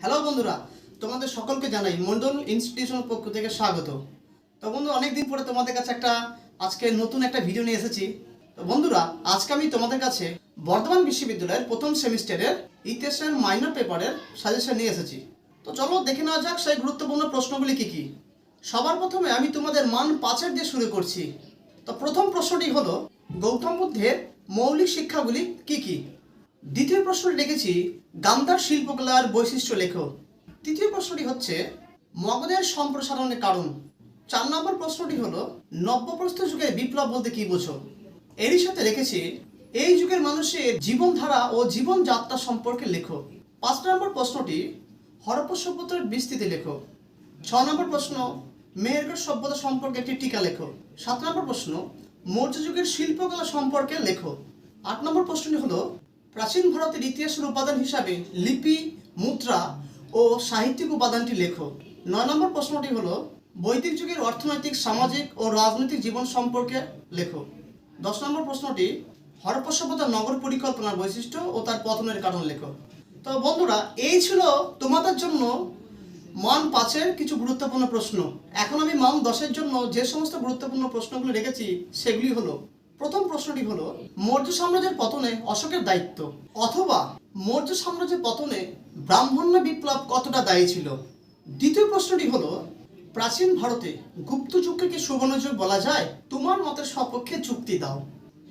Hello বন্ধুরা, তোমাদের সকলকে জানাই মন্ডল ইনস্টিটিউশনের পক্ষ থেকে স্বাগত। তো বন্ধু, অনেকদিন পরে তোমাদের কাছে আজকে নতুন একটা ভিডিও নিয়ে এসেছি। তো বন্ধুরা, আজকে আমি তোমাদের কাছে বর্ধমান বিশ্ববিদ্যালয়ের প্রথম সেমিস্টারের ইতিহাসের মাইনর পেপারের সাজেশন নিয়ে এসেছি। তো চলো দেখে নেওয়া যাক সেই গুরুত্বপূর্ণ প্রশ্নগুলি কি কি। সবার প্রথমে আমি তোমাদের মান 5 দিয়ে শুরু করছি। তো প্রথম প্রশ্নটি হলো, গৌতম বুদ্ধের মৌলিক শিক্ষাগুলি কি কি। দ্বিতীয় প্রশ্নটি লিখেছি, গান্ধার শিল্পকলার বৈশিষ্ট্য লেখো। তৃতীয় প্রশ্নটি হচ্ছে, মগধের সম্প্রসারণের কারণ। 4 নম্বর প্রশ্নটি হলো, নব্যপ্রস্তর যুগের বিপ্লব বলতে কি বোঝো। এরই সাথে রেখেছি, এই যুগের মানুষের জীবনধারা ও জীবনযাত্রা সম্পর্কে লেখো। 5 নম্বর প্রশ্নটি, হরপ্পা সভ্যতার বিস্তৃতি লেখো। 6 নম্বর প্রশ্ন, মেহেরগড় সভ্যতা সম্পর্কে একটি টিকা লেখো। 7 নম্বর প্রশ্ন, মৌর্য যুগের শিল্পকলা সম্পর্কে লেখো। 8 নম্বর প্রশ্নটি হলো, প্রাচীন ভারতের ইতিহাসের উপাদান হিসাবে লিপি, মুদ্রা ও সাহিত্যিক উপাদানটি লেখো। 9 নম্বর প্রশ্নটি হলো, বৈদিক যুগের অর্থনৈতিক, সামাজিক ও রাজনৈতিক জীবন সম্পর্কে লেখো। 10 নম্বর প্রশ্নটি, হরপ্পা সভ্যতার নগর পরিকল্পনার বৈশিষ্ট্য ও তার পতনের কারণ লেখো। তো বন্ধুরা, এই ছিল তোমাদের জন্য মান 5 কিছু গুরুত্বপূর্ণ প্রশ্ন। এখন আমি মান 10 জন্য যে সমস্ত গুরুত্বপূর্ণ প্রশ্নগুলো রেখেছি সেগুলি হলো, প্রথম প্রশ্নটি হলো, মৌর্য সাম্রাজ্যের পতনে অশোকের দায়িত্ব, অথবা মৌর্য সাম্রাজ্যের পতনে ব্রাহ্মণ্য বিপ্লব কতটা দায়ী ছিল। দ্বিতীয় প্রশ্নটি হলো, প্রাচীন ভারতে গুপ্ত যুগকে কি সুবর্ণ যুগ বলা যায়, তোমার মতের সপক্ষে যুক্তি দাও।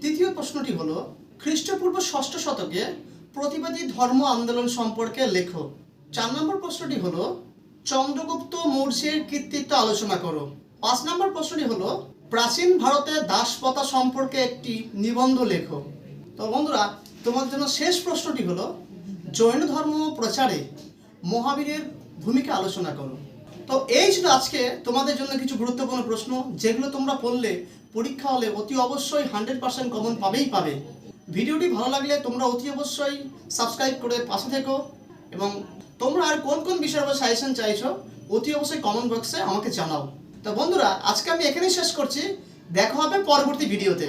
তৃতীয় প্রশ্নটি হলো, খ্রিস্টপূর্ব 6ষ্ঠ শতকে প্রতিবাদী ধর্ম আন্দোলন সম্পর্কে লেখো। 4 নম্বর প্রশ্নটি হলো, চন্দ্রগুপ্ত মৌর্যের কৃতিত্ব আলোচনা করো। 5 নম্বর প্রশ্নটি হলো, প্রাচীন ভারতের দাসপ্রথা সম্পর্কে একটি নিবন্ধ লেখো। তো বন্ধুরা, তোমার জন্য শেষ প্রশ্নটি হলো, জৈন ধর্ম প্রচারে মহাবীরের ভূমিকা আলোচনা করো। তো এই ছিল আজকে তোমাদের জন্য কিছু গুরুত্বপূর্ণ প্রশ্ন, যেগুলো তোমরা পড়লে পরীক্ষা হলে অতি অবশ্যই 100% কমন পাবেই পাবে। ভিডিওটি ভালো লাগলে তোমরা অতি অবশ্যই সাবস্ক্রাইব করে পাশে থেকো, এবং তোমরা আর কোন কোন বিষয়ের উপর সাজেশন চাইছো অতি অবশ্যই কমেন্ট বক্সে আমাকে জানাও। তো বন্ধুরা, আজকে আমি এখানেই শেষ করছি। দেখা হবে পরবর্তী ভিডিওতে।